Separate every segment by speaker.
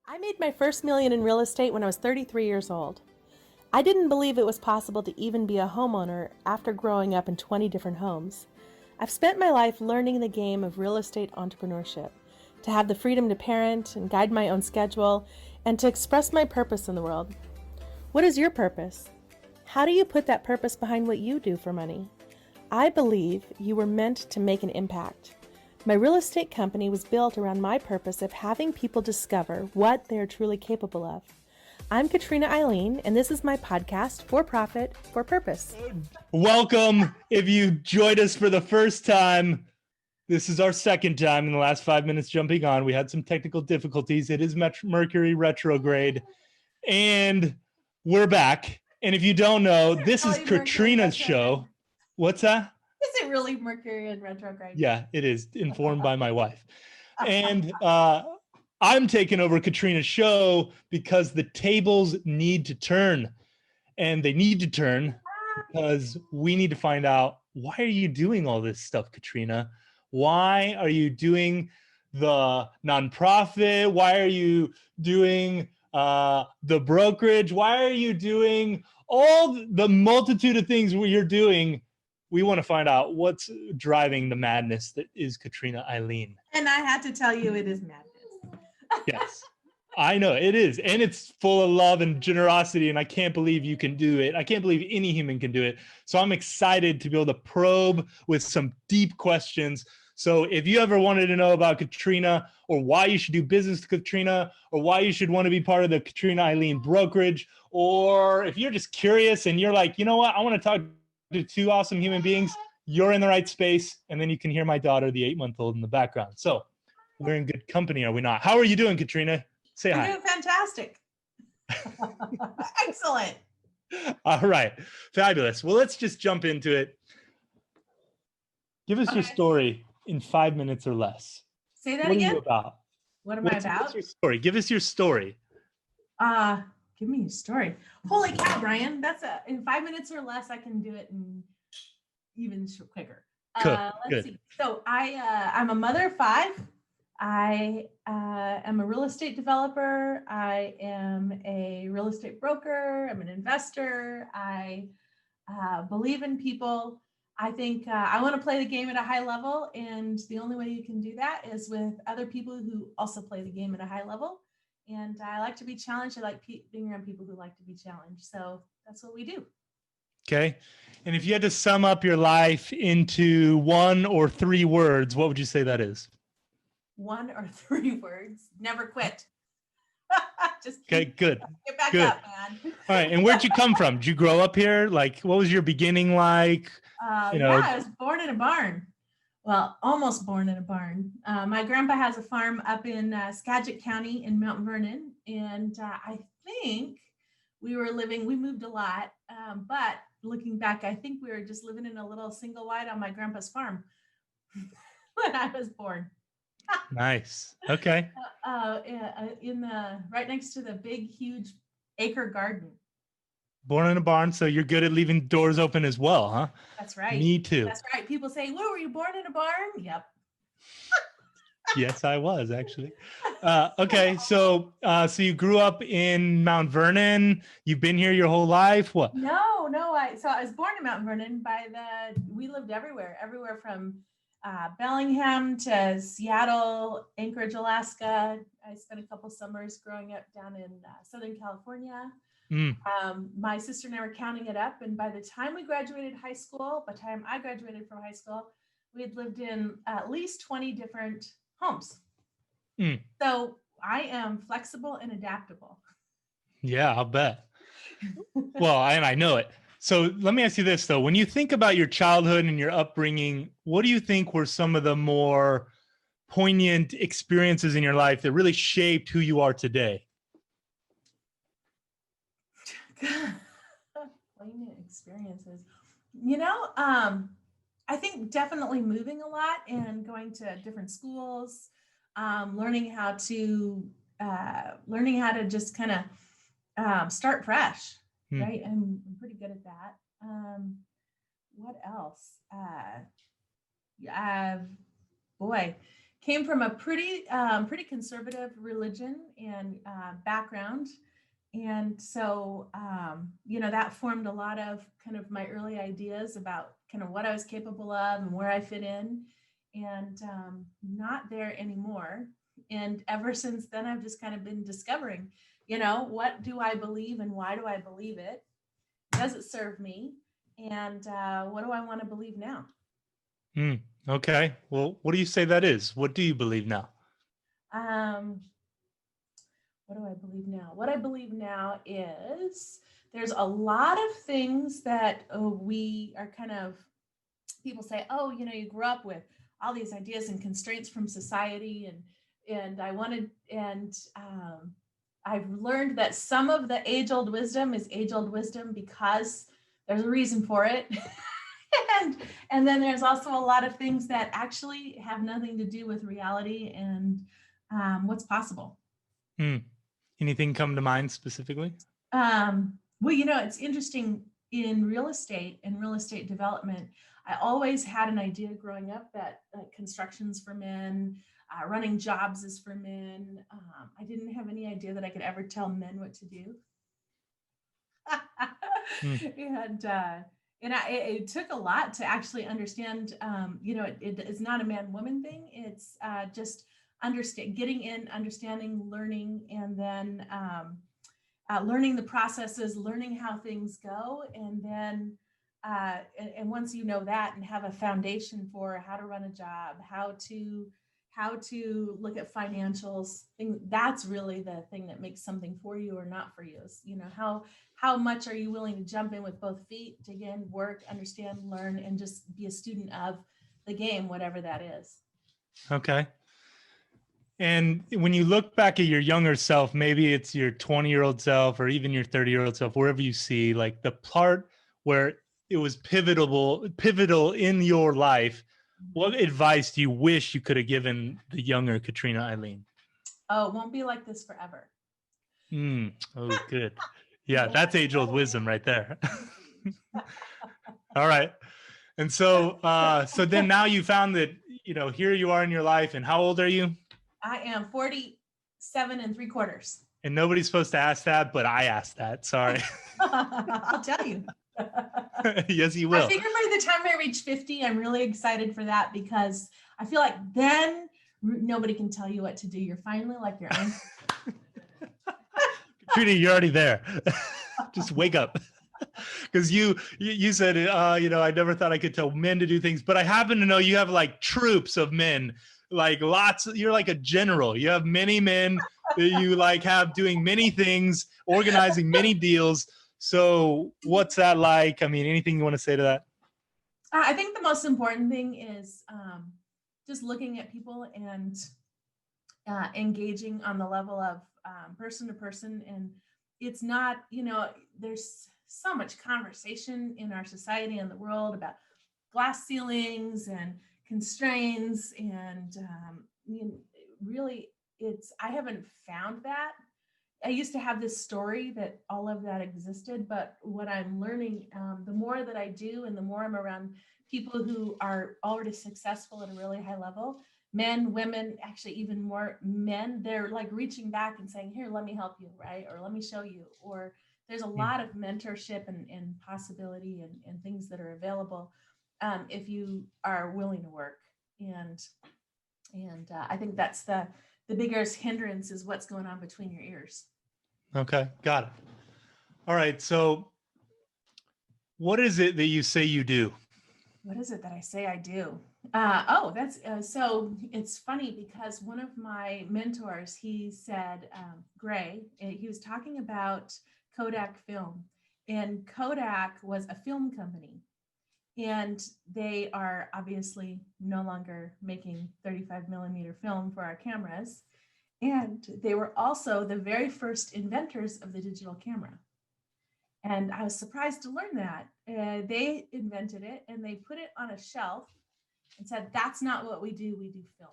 Speaker 1: I made my first million in real estate when I was 33 years old. I didn't believe it was possible to even be a homeowner after growing up in 20 different homes. I've spent my life learning the game of real estate entrepreneurship, to have the freedom to parent and guide my own schedule, and to express my purpose in the world. What is your purpose? How do you put that purpose behind what you do for money? I believe you were meant to make an impact. My real estate company was built around my purpose of having people discover what they are truly capable of. I'm Katrina Eileen, and this is my podcast, For Profit, For Purpose.
Speaker 2: Welcome. If you joined us for the first time, this is our second time in the last 5 minutes jumping on. We had some technical difficulties. It is Mercury retrograde, and we're back. And if you don't know, this is Katrina's show. What's that?
Speaker 1: Is it really Mercury in retrograde?
Speaker 2: Yeah, it is, informed by my wife. And I'm taking over Katrina's show because the tables need to turn. And they need to turn because we need to find out, why are you doing all this stuff, Katrina? Why are you doing the nonprofit? Why are you doing the brokerage? Why are you doing all the multitude of things you're doing? We want to find out what's driving the madness that is Katrina Eileen.
Speaker 1: And I had to tell you, it is madness.
Speaker 2: Yes, I know it is. And it's full of love and generosity. And I can't believe you can do it. I can't believe any human can do it. So I'm excited to be able to probe with some deep questions. So if you ever wanted to know about Katrina, or why you should do business with Katrina, or why you should want to be part of the Katrina Eileen brokerage, or if you're just curious and you're like, you know what, I want to talk to two awesome human beings, you're in the right space. And then you can hear my daughter, the 8-month-old, in the background. So we're in good company, are we not? How are you doing, Katrina? Say hi.
Speaker 1: I'm doing fantastic. Excellent.
Speaker 2: All right. Fabulous. Well, let's just jump into it. Give us your story in 5 minutes or less.
Speaker 1: Say that
Speaker 2: what
Speaker 1: again.
Speaker 2: Are you about?
Speaker 1: What am I about?
Speaker 2: What's your story? Give us your story.
Speaker 1: Give me a story. Holy cow, Brian. In 5 minutes or less, I can do it in even quicker. Let's see. So I'm a mother of 5. I am a real estate developer. I am a real estate broker. I'm an investor. I believe in people. I think I want to play the game at a high level. And the only way you can do that is with other people who also play the game at a high level. And I like to be challenged. I like being around people who like to be challenged. So that's what we do.
Speaker 2: Okay. And if you had to sum up your life into 1 or 3 words, what would you say that is?
Speaker 1: 1 or 3 words. Never quit. Just
Speaker 2: okay, good.
Speaker 1: Get back
Speaker 2: good.
Speaker 1: up, man.
Speaker 2: All right. And where'd you come from? Did you grow up here? Like, what was your beginning like?
Speaker 1: Yeah, I was born in a barn. Well, almost born in a barn. My grandpa has a farm up in Skagit County in Mount Vernon. And I think we moved a lot. But looking back, I think we were just living in a little single wide on my grandpa's farm when I was born.
Speaker 2: Nice. Okay.
Speaker 1: Right next to the big, huge acre garden.
Speaker 2: Born in a barn, so you're good at leaving doors open as well, huh?
Speaker 1: That's right.
Speaker 2: Me too.
Speaker 1: That's right. People say, "Where were you born in a barn?" Yep.
Speaker 2: Yes, I was actually. Okay, so you grew up in Mount Vernon. You've been here your whole life. What?
Speaker 1: No. I was born in Mount Vernon. We lived everywhere from Bellingham to Seattle, Anchorage, Alaska. I spent a couple summers growing up down in Southern California. My sister and I were counting it up, and by the time I graduated from high school, we had lived in at least 20 different homes. So I am flexible and adaptable.
Speaker 2: Yeah, I'll bet. Well, and I know it. So let me ask you this, though. When you think about your childhood and your upbringing, what do you think were some of the more poignant experiences in your life that really shaped who you are today?
Speaker 1: Poignant experiences. I think definitely moving a lot and going to different schools, learning how to just kind of start fresh. Right. I'm pretty good at that. What else? came from a pretty conservative religion and background. And so, that formed a lot of kind of my early ideas about kind of what I was capable of and where I fit in, and not there anymore. And ever since then, I've just kind of been discovering, what do I believe and why do I believe it? Does it serve me? And what do I want to believe now?
Speaker 2: Okay. Well, what do you say that is? What do you believe now?
Speaker 1: Um, what do I believe now? What I believe now is there's a lot of things that we are kind of, people say, oh, you grew up with all these ideas and constraints from society, and I've learned that some of the age-old wisdom is age-old wisdom because there's a reason for it. and then there's also a lot of things that actually have nothing to do with reality and what's possible.
Speaker 2: Anything come to mind specifically?
Speaker 1: Well, it's interesting in real estate and real estate development. I always had an idea growing up that construction's for men, running jobs is for men. I didn't have any idea that I could ever tell men what to do. It took a lot to actually understand, it's not a man-woman thing. It's just getting in, understanding, learning, and then learning the processes, learning how things go. And then, and once you know that and have a foundation for how to run a job, how to look at financials, that's really the thing that makes something for you or not for you. Is, how much are you willing to jump in with both feet, dig in, work, understand, learn, and just be a student of the game, whatever that is.
Speaker 2: Okay. And when you look back at your younger self, maybe it's your 20-year-old self or even your 30-year-old self, wherever you see like the part where it was pivotal in your life, what advice do you wish you could have given the younger Katrina Eileen?
Speaker 1: Oh, it won't be like this forever.
Speaker 2: Oh, good. Yeah, that's age-old wisdom right there. All right. And so then now you found that, here you are in your life, and how old are you?
Speaker 1: I am 47 3/4.
Speaker 2: And nobody's supposed to ask that, but I asked that. Sorry.
Speaker 1: I'll tell you.
Speaker 2: Yes, you will.
Speaker 1: I figure by the time I reach 50, I'm really excited for that because I feel like then nobody can tell you what to do. You're finally like your own.
Speaker 2: Katrina, you're already there. Just wake up. Because you said, I never thought I could tell men to do things, but I happen to know you have like troops of men, like you're like a general. You have many men that you like have doing many things, organizing many deals. So what's that like? I mean, anything you want to say to that?
Speaker 1: I think the most important thing is just looking at people and engaging on the level of person to person. And it's not, there's so much conversation in our society and the world about glass ceilings and constraints. And really, I haven't found that. I used to have this story that all of that existed, but what I'm learning, the more that I do and the more I'm around people who are already successful at a really high level, men, women, actually even more men, they're like reaching back and saying, here, let me help you, right? Or let me show you. Or there's a lot of mentorship and possibility and things that are available if you are willing to work. And I think that's the biggest hindrance is what's going on between your ears.
Speaker 2: Okay, got it. All right, so what is it that you say you do?
Speaker 1: What is it that I say I do? That's so it's funny because one of my mentors, he said, Gray, he was talking about Kodak film, and Kodak was a film company, and they are obviously no longer making 35 millimeter film for our cameras. And they were also the very first inventors of the digital camera. And I was surprised to learn that. They invented it and they put it on a shelf and said, that's not what we do film.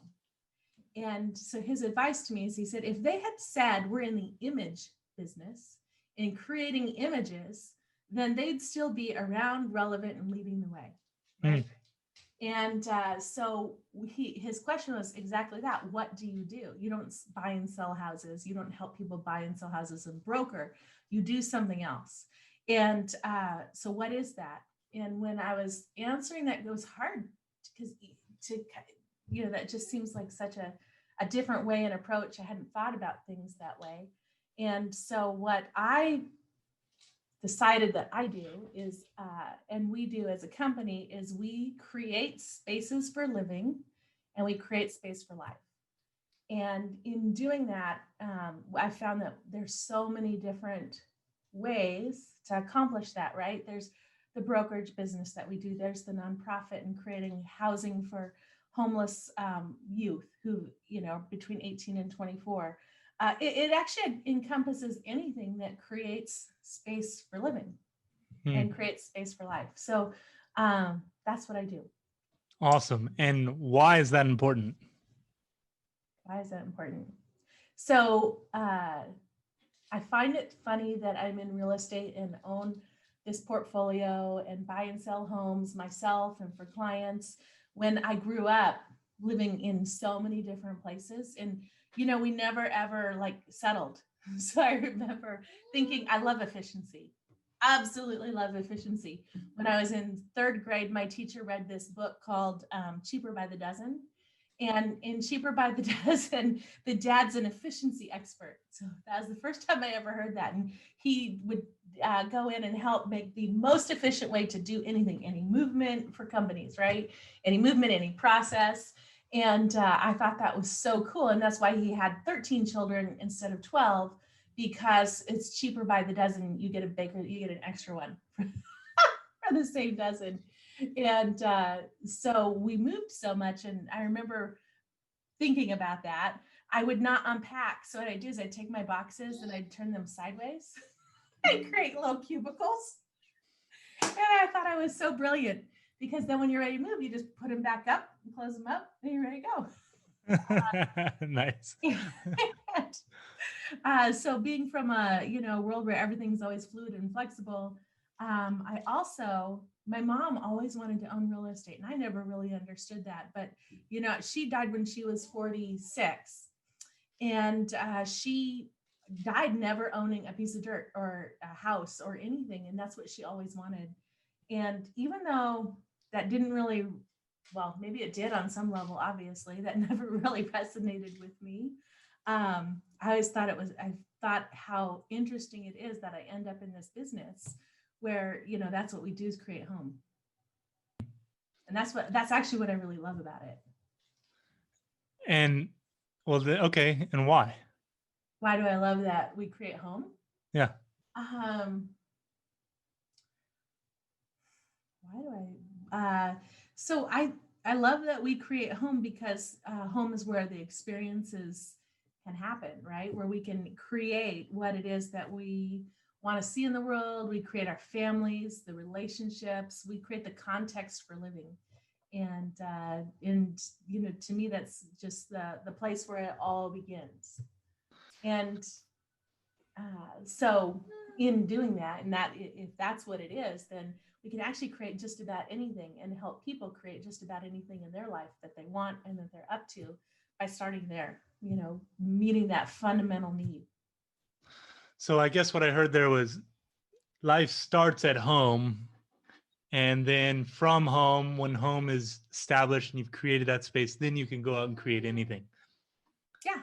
Speaker 1: And so his advice to me is, he said, if they had said we're in the image business and creating images, then they'd still be around, relevant, and leading the way. Right? And so his question was exactly that. What do you do? You don't buy and sell houses. You don't help people buy and sell houses and broker. You do something else. And so what is that? And when I was answering that, it was hard because that just seems like such a different way and approach. I hadn't thought about things that way. And so what I decided that I do is, and we do as a company, is we create spaces for living and we create space for life. And in doing that, I found that there's so many different ways to accomplish that, right? There's the brokerage business that we do. There's the nonprofit and creating housing for homeless youth who, between 18 and 24. It actually encompasses anything that creates space for living and creates space for life. So that's what I do.
Speaker 2: Awesome. And why is that important?
Speaker 1: Why is that important? So I find it funny that I'm in real estate and own this portfolio and buy and sell homes myself and for clients when I grew up living in so many different places. And we never ever settled. So I remember thinking, I love efficiency. Absolutely love efficiency. When I was in third grade, my teacher read this book called Cheaper by the Dozen. And in Cheaper by the Dozen, the dad's an efficiency expert. So that was the first time I ever heard that. And he would go in and help make the most efficient way to do anything, any movement for companies, right? Any movement, any process. And I thought that was so cool. And that's why he had 13 children instead of 12, because it's cheaper by the dozen. You get an extra one for the same dozen. And so we moved so much. And I remember thinking about that. I would not unpack. So what I'd do is I'd take my boxes and I'd turn them sideways. I'd create little cubicles. And I thought I was so brilliant. Because then when you're ready to move, you just put them back up and close them up and you're ready to
Speaker 2: go. Nice.
Speaker 1: So being from a world where everything's always fluid and flexible, my mom always wanted to own real estate and I never really understood that. But, she died when she was 46 and she died never owning a piece of dirt or a house or anything. And that's what she always wanted. And even though that didn't really, well, maybe it did on some level, obviously, that never really resonated with me. I always thought I thought how interesting it is that I end up in this business where, that's what we do is create home. And that's actually what I really love about it.
Speaker 2: And okay. And why?
Speaker 1: Why do I love that we create home?
Speaker 2: Yeah.
Speaker 1: So I love that we create home because home is where the experiences can happen, right? Where we can create what it is that we want to see in the world. We create our families, the relationships, we create the context for living. And to me, that's just the place where it all begins. And so in doing that, and that if that's what it is, then we can actually create just about anything and help people create just about anything in their life that they want and that they're up to by starting there, meeting that fundamental need.
Speaker 2: So I guess what I heard there was life starts at home. And then from home, when home is established and you've created that space, then you can go out and create anything.
Speaker 1: Yeah.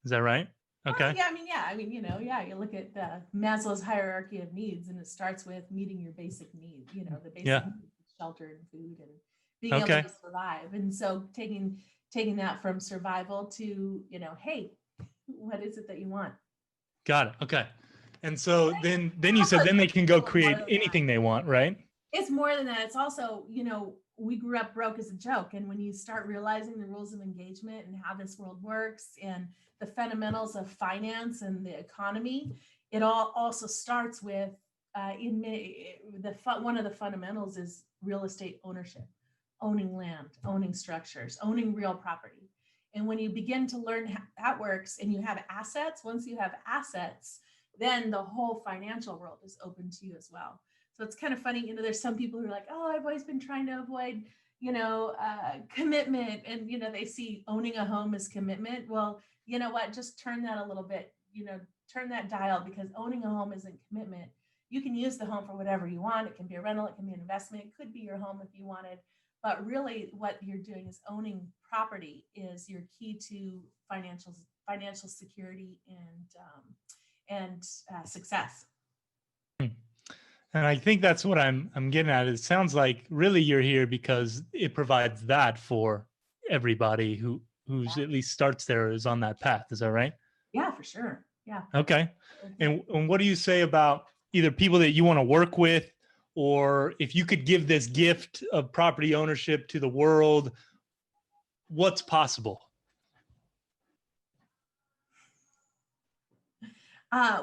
Speaker 2: Is that right? Okay.
Speaker 1: You look at Maslow's hierarchy of needs, and it starts with meeting your basic needs, the basic needs, shelter and food and being able to survive. And so taking that from survival to, hey, what is it that you want?
Speaker 2: Got it. Okay. And so then you said then they can go create anything they want, right?
Speaker 1: It's more than that. It's also, we grew up broke as a joke. And when you start realizing the rules of engagement and how this world works and the fundamentals of finance and the economy, it all also starts with one of the fundamentals is real estate ownership, owning land, owning structures, owning real property. And when you begin to learn how that works and you have assets, once you have assets, then the whole financial world is open to you as well. So it's kind of funny, there's some people who are like, oh, I've always been trying to avoid, commitment, and, they see owning a home as commitment. Well, you know what, just turn that a little bit, turn that dial, because owning a home isn't commitment. You can use the home for whatever you want. It can be a rental, it can be an investment, it could be your home if you wanted. But really what you're doing is owning property is your key to financial security and success.
Speaker 2: And I think that's what I'm getting at. It sounds like really you're here because it provides that for everybody who's at least starts there, is on that path. Is that right?
Speaker 1: Yeah, for sure. Yeah.
Speaker 2: Okay. And what do you say about either people that you want to work with, or if you could give this gift of property ownership to the world, what's possible?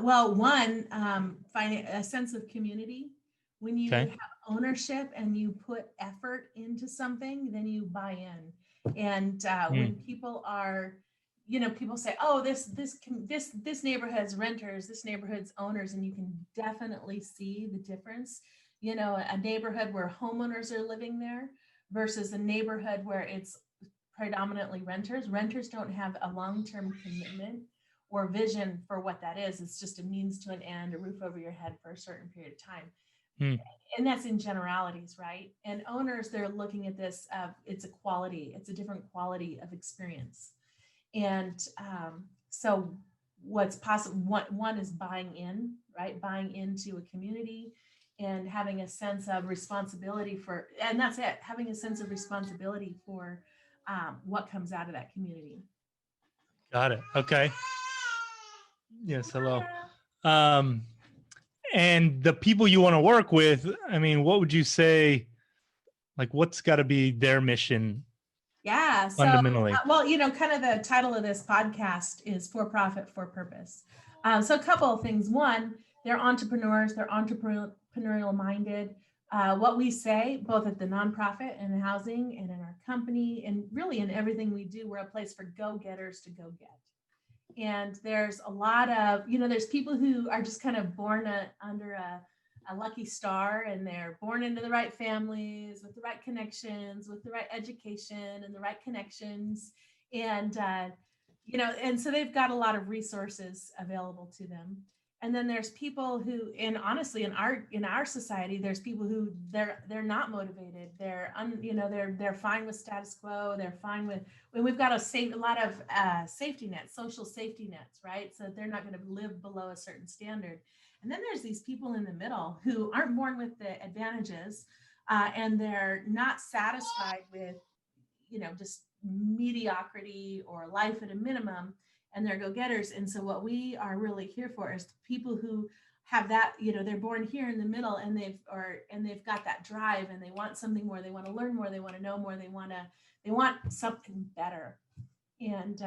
Speaker 1: Well, one, find a sense of community. When you have ownership and you put effort into something, then you buy in. And when people are, people say, "Oh, this neighborhood's renters, this neighborhood's owners," and you can definitely see the difference. A neighborhood where homeowners are living there versus a neighborhood where it's predominantly renters. Renters don't have a long-term commitment or vision for what that is. It's just a means to an end, a roof over your head for a certain period of time. And that's in generalities, right? And owners, they're looking at this, it's a quality, it's a different quality of experience. And so what's possible, one is buying in, right? Buying into a community and having a sense of responsibility for, and that's it, having a sense of responsibility for what comes out of that community.
Speaker 2: Got it. Okay. Yes, hello. And the people you want to work with, I mean, what would you say, like, what's got to be their mission?
Speaker 1: Yeah. So,
Speaker 2: fundamentally.
Speaker 1: Well, kind of the title of this podcast is For Profit, For Purpose. So a couple of things. One, they're entrepreneurs, they're entrepreneurial minded. What we say, both at the nonprofit and the housing and in our company and really in everything we do, we're a place for go-getters to go get. And there's a lot of, there's people who are just kind of born under a lucky star, and they're born into the right families with the right connections, with the right education and the right connections. And, and so they've got a lot of resources available to them. And then there's people who, and honestly, in our society, there's people who they're not motivated. They're fine with status quo. They're fine with, when we've got a lot of safety nets, social safety nets, right? So that they're not going to live below a certain standard. And then there's these people in the middle who aren't born with the advantages, and they're not satisfied with, just mediocrity or life at a minimum. And they're go-getters. And so what we are really here for is people who have that, they're born here in the middle, and they've got that drive, and they want something more. They want to learn more. They want to know more. They want something better. And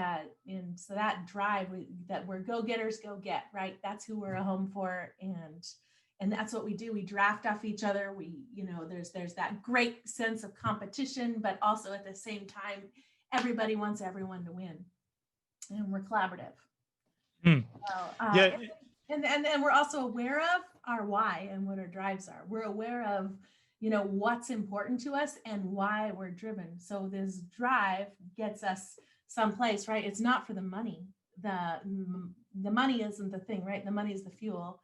Speaker 1: so that drive that we're go-getters, go get, right? That's who we're a home for. And that's what we do. We draft off each other. There's that great sense of competition, but also at the same time, everybody wants everyone to win. And we're collaborative.
Speaker 2: Yeah.
Speaker 1: And we're also aware of our why and what our drives are. We're aware of, what's important to us and why we're driven. So this drive gets us someplace, right? It's not for the money. The money isn't the thing, right? The money is the fuel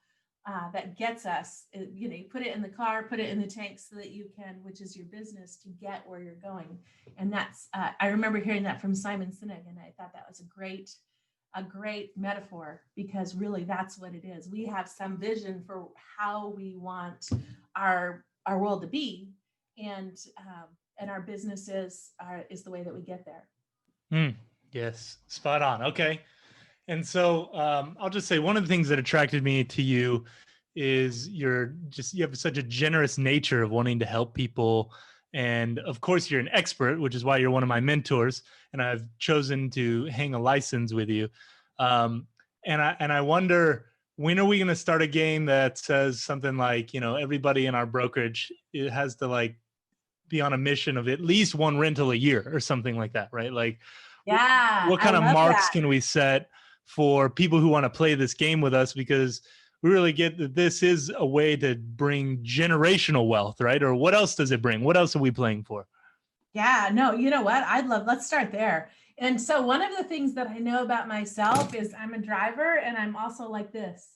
Speaker 1: that gets us. You put it in the car, put it in the tank so that you can, which is your business, to get where you're going. And that's, I remember hearing that from Simon Sinek, and I thought that was a great metaphor, because really that's what it is. We have some vision for how we want our world to be, and our businesses is the way that we get there.
Speaker 2: Yes, spot on. Okay. And so I'll just say one of the things that attracted me to you is you have such a generous nature of wanting to help people. And of course, you're an expert, which is why you're one of my mentors. And I've chosen to hang a license with you. And I wonder, when are we going to start a game that says something like, everybody in our brokerage, it has to be on a mission of at least one rental a year or something like that, right? What kind of marks can we set for people who want to play this game with us? Because we really get that this is a way to bring generational wealth, right? Or what else does it bring? What else are we playing for?
Speaker 1: Yeah, no, you know what? let's start there. And so one of the things that I know about myself is I'm a driver and I'm also like this,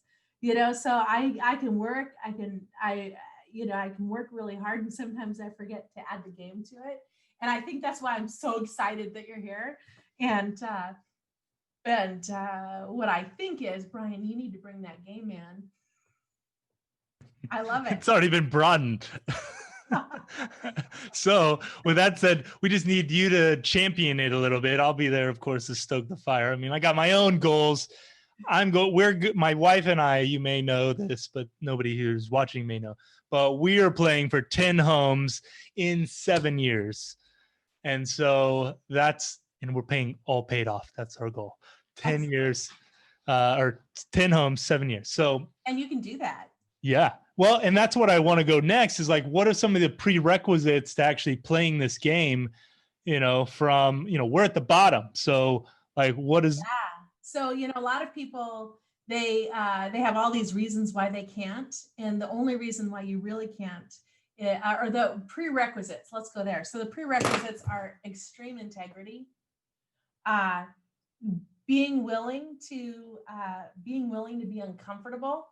Speaker 1: so I can work, I can work really hard and sometimes I forget to add the game to it. And I think that's why I'm so excited that you're here. And, what I think is, Brian, you need to bring that game in. I love it.
Speaker 2: It's already been broadened. So with that said, we just need you to champion it a little bit. I'll be there, of course, to stoke the fire. I mean, I got my own goals. My wife and I, you may know this, but nobody who's watching may know, but we are playing for 10 homes in 7 years. And so and we're paying all paid off. That's our goal. 10 years, or 10 homes, 7 years. So,
Speaker 1: and you can do that.
Speaker 2: Yeah. Well, and that's what I want to go next is like, what are some of the prerequisites to actually playing this game? We're at the bottom. So like, what is?
Speaker 1: Yeah. So, a lot of people, they have all these reasons why they can't. And the only reason why you really can't are the prerequisites. Let's go there. So the prerequisites are extreme integrity, uh, being willing to be uncomfortable,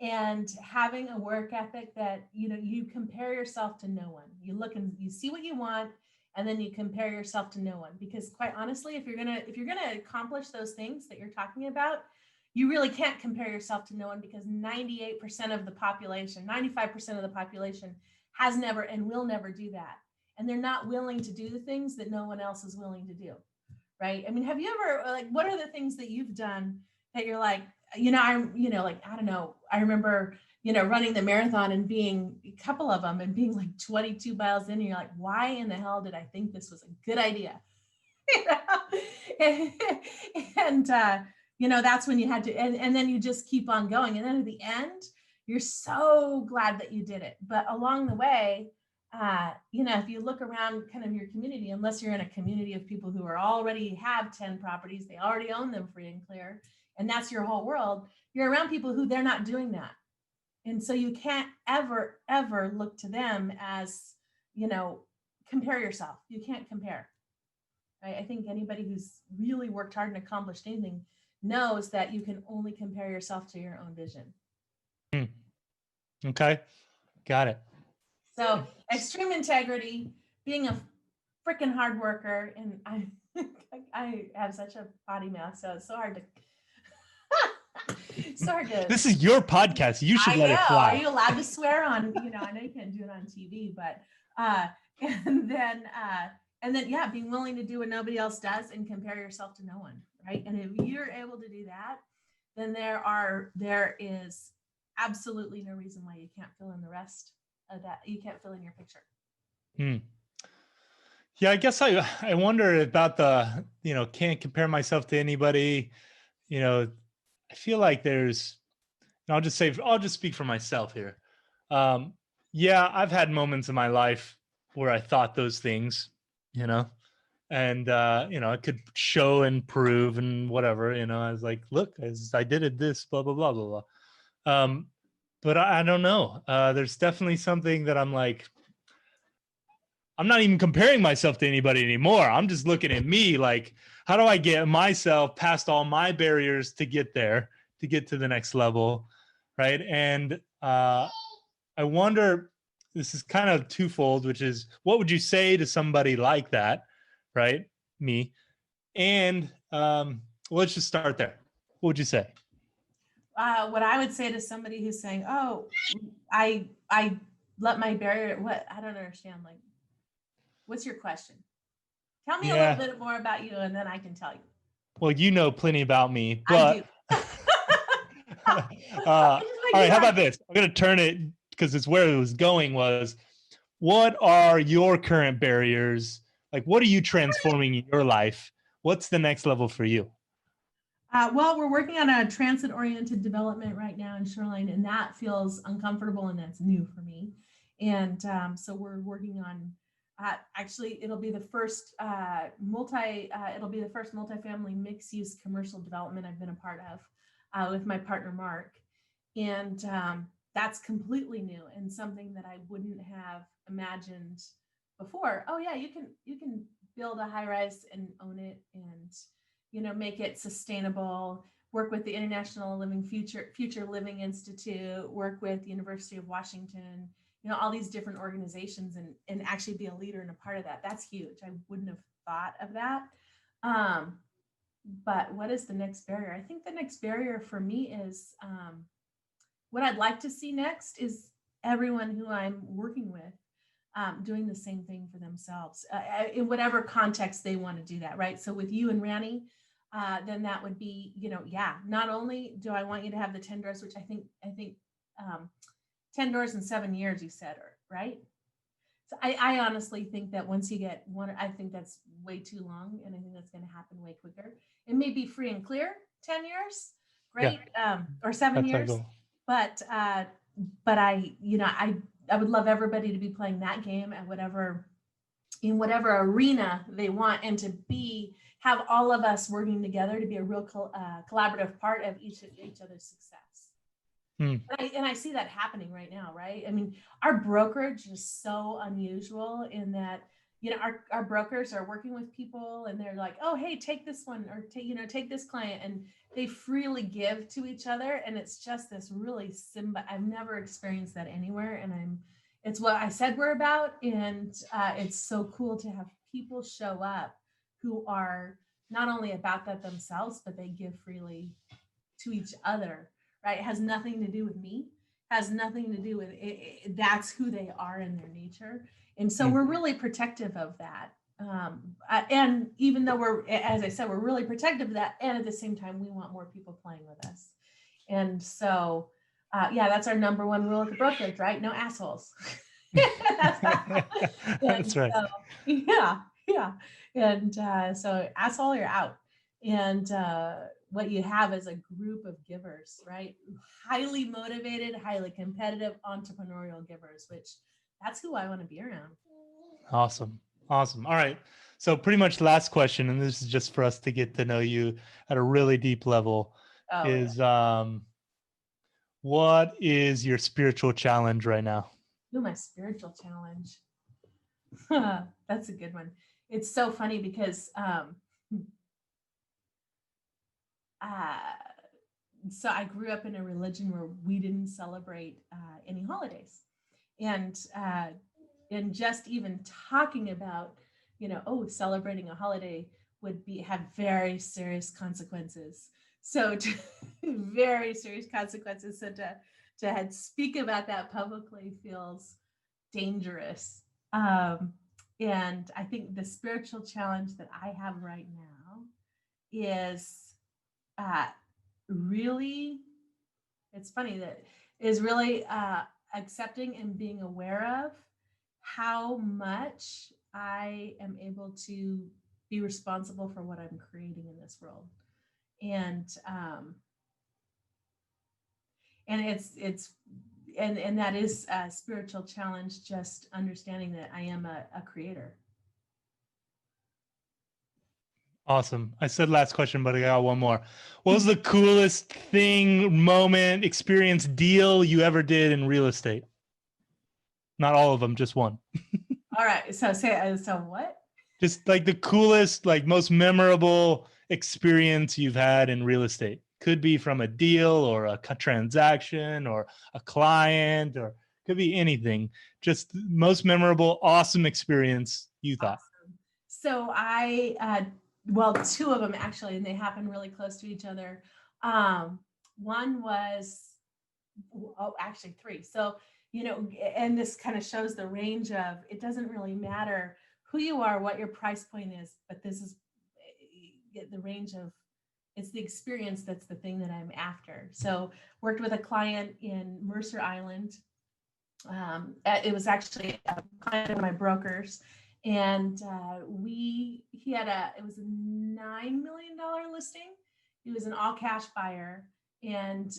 Speaker 1: and having a work ethic that you compare yourself to no one. You look and you see what you want, and then you compare yourself to no one, because quite honestly, if you're gonna accomplish those things that you're talking about, you really can't compare yourself to no one, because 98% of the population, 95% of the population has never and will never do that, and they're not willing to do the things that no one else is willing to do, right? I mean, have you ever, like, what are the things that you've done that you're like, like, I don't know, I remember, running the marathon and being a couple of them and being like 22 miles in, and you're like, why in the hell did I think this was a good idea? and that's when you had to, and then you just keep on going. And then at the end, you're so glad that you did it. But along the way, if you look around kind of your community, unless you're in a community of people who are already have 10 properties, they already own them free and clear, and that's your whole world, you're around people who they're not doing that. And so you can't ever, ever look to them as, compare yourself. You can't compare. Right? I think anybody who's really worked hard and accomplished anything knows that you can only compare yourself to your own vision.
Speaker 2: Okay. Got it.
Speaker 1: So extreme integrity, being a freaking hard worker, and I have such a potty mouth, so it's so hard to.
Speaker 2: This is your podcast. You should let it fly.
Speaker 1: Are you allowed to swear on? I know you can't do it on TV, but and then yeah, being willing to do what nobody else does and compare yourself to no one, right? And if you're able to do that, then there is absolutely no reason why you can't fill in the rest of that. You can't fill in your picture.
Speaker 2: Yeah, I guess I wonder about the, can't compare myself to anybody. I feel like there's, I'll just speak for myself here. Yeah, I've had moments in my life where I thought those things, and, I could show and prove and whatever, I was like, look, I did it, this, blah, blah, blah, blah, blah. But I don't know. There's definitely something that I'm like, I'm not even comparing myself to anybody anymore. I'm just looking at me like, how do I get myself past all my barriers to get there, to get to the next level, right? And I wonder, this is kind of twofold, which is, what would you say to somebody like that, right? Me. And let's just start there. What would you say?
Speaker 1: What I would say to somebody who's saying, "Oh, I let my barrier," what, I don't understand. Like, what's your question? Tell me a little bit more about you, and then I can tell you.
Speaker 2: Well, you know plenty about me, but
Speaker 1: I do.
Speaker 2: All right, how about this? I'm going to turn it, because it's where it was going, was what are your current barriers? Like, what are you transforming in your life? What's the next level for you?
Speaker 1: Well, we're working on a transit-oriented development right now in Shoreline, and that feels uncomfortable, and that's new for me. And so we're working on. Actually, it'll be the first multifamily mixed-use commercial development I've been a part of with my partner Mark, and that's completely new and something that I wouldn't have imagined before, oh yeah, you can build a high rise and own it, and make it sustainable. Work with the International Living Future Living Institute, work with the University of Washington, all these different organizations, and actually be a leader and a part of that. That's huge. I wouldn't have thought of that. But what is the next barrier? I think the next barrier for me is what I'd like to see next is everyone who I'm working with doing the same thing for themselves in whatever context they want to do that, right? So with you and Ranny, then that would be, not only do I want you to have the 10 doors, which I think 10 doors in 7 years, you said, right? So I honestly think that once you get one, I think that's way too long, and I think that's going to happen way quicker. It may be free and clear 10 years, great, or 7 years, but I would love everybody to be playing that game at in whatever arena they want, and to have all of us working together to be a real collaborative part of each other's success. And I see that happening right now, right? I mean, our brokerage is so unusual in that, our brokers are working with people and they're like, oh, hey, take this one, or take this client, and they freely give to each other. And it's just this really I've never experienced that anywhere. And it's what I said we're about. And it's so cool to have people show up who are not only about that themselves, but they give freely to each other. Right? It has nothing to do with me, has nothing to do with it. That's who they are in their nature. And so we're really protective of that. And even though as I said, we're really protective of that. And at the same time, we want more people playing with us. And so, that's our number one rule at the brokerage, right? No assholes.
Speaker 2: That's right.
Speaker 1: So, yeah. And so asshole, you're out. And what you have is a group of givers, right? Highly motivated, highly competitive, entrepreneurial givers, which that's who I want to be around.
Speaker 2: Awesome. All right. So pretty much last question, and this is just for us to get to know you at a really deep level, what is your spiritual challenge right now?
Speaker 1: My spiritual challenge. That's a good one. It's so funny because so I grew up in a religion where we didn't celebrate any holidays, and just even talking about, celebrating a holiday would have very serious consequences. So very serious consequences. So to speak about that publicly feels dangerous. And I think the spiritual challenge that I have right now is really, it's funny that is really accepting and being aware of how much I am able to be responsible for what I'm creating in this world. And that is a spiritual challenge, just understanding that I am a creator.
Speaker 2: Awesome. I said last question, but I got one more. What was the coolest thing, moment, experience, deal you ever did in real estate? Not all of them, just one.
Speaker 1: All right. So what?
Speaker 2: Just like the coolest, like most memorable experience you've had in real estate. Could be from a deal or a transaction or a client, or could be anything. Just most memorable, awesome experience you thought.
Speaker 1: Awesome. So two of them actually, and they happen really close to each other. One was, actually three. So, and this kind of shows the range of, it doesn't really matter who you are, what your price point is, but this is the range of, it's the experience that's the thing that I'm after. So worked with a client in Mercer Island. It was actually a client of my brokers. And it was a $9 million listing. He was an all cash buyer, and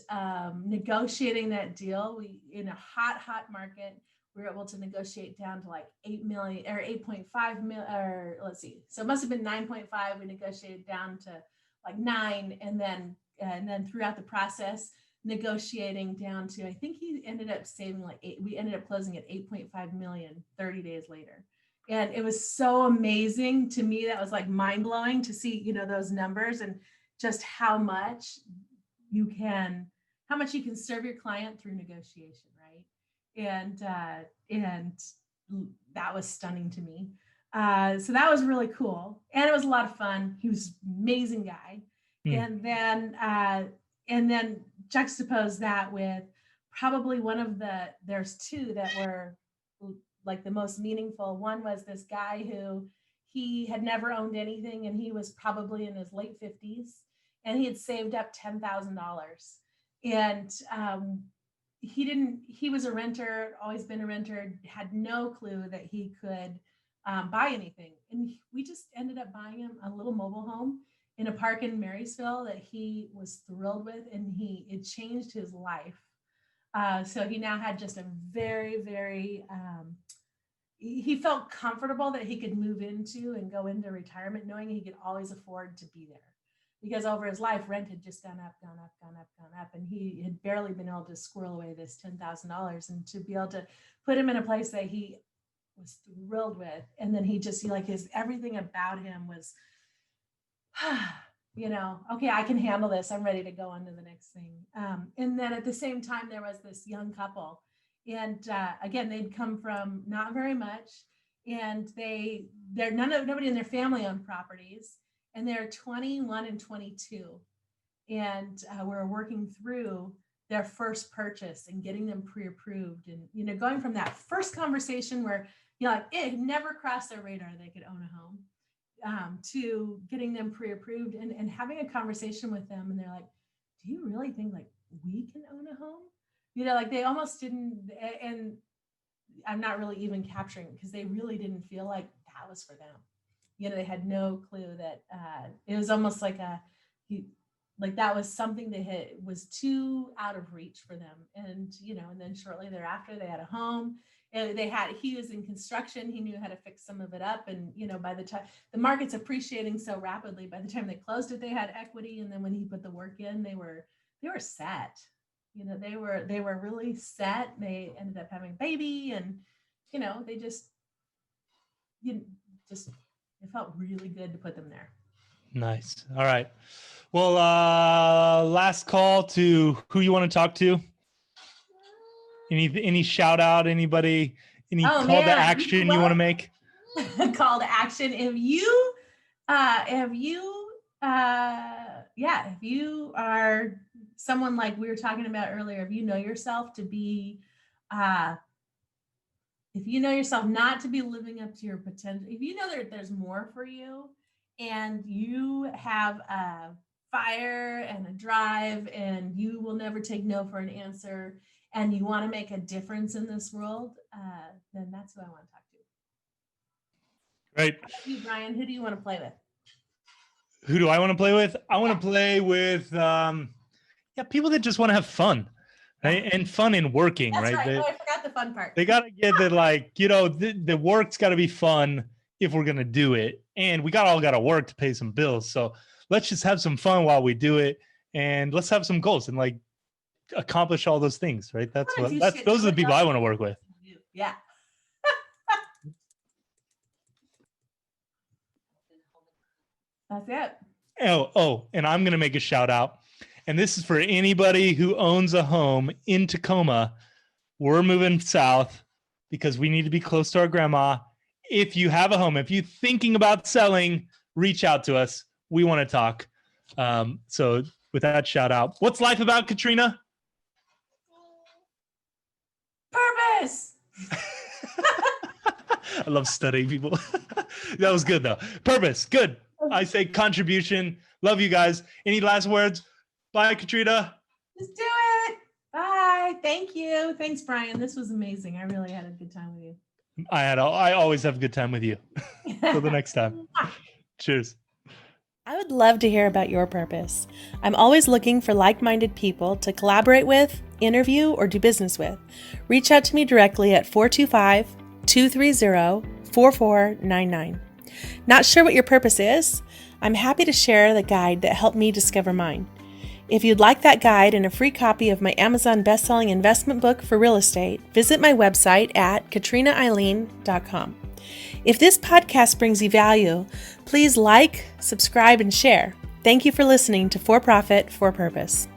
Speaker 1: negotiating that deal, in a hot market, we were able to negotiate down to like 8 million or 8.5 million, or let's see. So it must've been 9.5. We negotiated down to like 9. And then throughout the process, negotiating down to, I think he ended up saving like 8. We ended up closing at 8.5 million 30 days later. And it was so amazing to me. That was like mind blowing to see, you know, those numbers and just how much you can serve your client through negotiation, right? And that was stunning to me. So that was really cool, and it was a lot of fun. He was an amazing guy. And then juxtapose that with probably there's two that were like the most meaningful. One was this guy who he had never owned anything, and he was probably in his late 50s, and he had saved up $10,000. And he was a renter, always been a renter, had no clue that he could buy anything. And we just ended up buying him a little mobile home in a park in Marysville that he was thrilled with, and it changed his life. So he now had just a very, very, he felt comfortable that he could move into and go into retirement knowing he could always afford to be there. Because over his life, rent had just gone up, and he had barely been able to squirrel away this $10,000. And to be able to put him in a place that he was thrilled with, and then everything about him was, you know, okay, I can handle this. I'm ready to go on to the next thing. And then at the same time, there was this young couple, and again, they'd come from not very much, and nobody in their family owned properties. And they're 21 and 22. And we're working through their first purchase and getting them pre-approved. And, you know, going from that first conversation where, you know, like it never crossed their radar they could own a home, to getting them pre-approved and having a conversation with them. And they're like, do you really think like we can own a home? You know, like they almost didn't, and I'm not really even capturing because they really didn't feel like that was for them. You know, they had no clue that it was almost like that was something was too out of reach for them. And, you know, and then shortly thereafter they had a home, and he was in construction. He knew how to fix some of it up. And, you know, by the time the market's appreciating so rapidly, by the time they closed it, they had equity. And then when he put the work in, they were set. You know, they were really set. They ended up having a baby, and, you know, they it felt really good to put them there.
Speaker 2: Nice. All right. Well, last call to who you want to talk to. Any shout out, anybody, call to action you want to make?
Speaker 1: Call to action. If you are someone like we were talking about earlier, if you know yourself to be, if you know yourself not to be living up to your potential, if you know there's more for you, and you have a fire and a drive, and you will never take no for an answer, and you want to make a difference in this world, then that's who I want to talk to.
Speaker 2: Great.
Speaker 1: How about you, Brian? Who do you want to play with?
Speaker 2: Who do I want to play with? I want to play with people that just want to have fun. Right? And fun in working.
Speaker 1: That's right.
Speaker 2: I
Speaker 1: forgot the fun part.
Speaker 2: They got to get that, like, you know, the work's got to be fun if we're going to do it. And we all got to work to pay some bills. So let's just have some fun while we do it. And let's have some goals and like accomplish all those things, right? Those are the people I want to work with.
Speaker 1: Yeah. That's it.
Speaker 2: Oh, and I'm going to make a shout out. And this is for anybody who owns a home in Tacoma. We're moving south because we need to be close to our grandma. If you have a home, if you're thinking about selling, reach out to us. We want to talk. So with that shout out, what's life about, Katrina?
Speaker 1: Purpose.
Speaker 2: I love studying people. That was good though. Purpose. Good. I say contribution. Love you guys. Any last words? Bye, Katrina.
Speaker 1: Just do it. Bye. Thank you. Thanks, Brian. This was amazing. I really had a good time with you.
Speaker 2: I always have a good time with you. Till the next time. Cheers.
Speaker 1: I would love to hear about your purpose. I'm always looking for like-minded people to collaborate with, interview, or do business with. Reach out to me directly at 425-230-4499. Not sure what your purpose is? I'm happy to share the guide that helped me discover mine. If you'd like that guide and a free copy of my Amazon bestselling investment book for real estate, visit my website at katrinaeileen.com. If this podcast brings you value, please like, subscribe, and share. Thank you for listening to For Profit, For Purpose.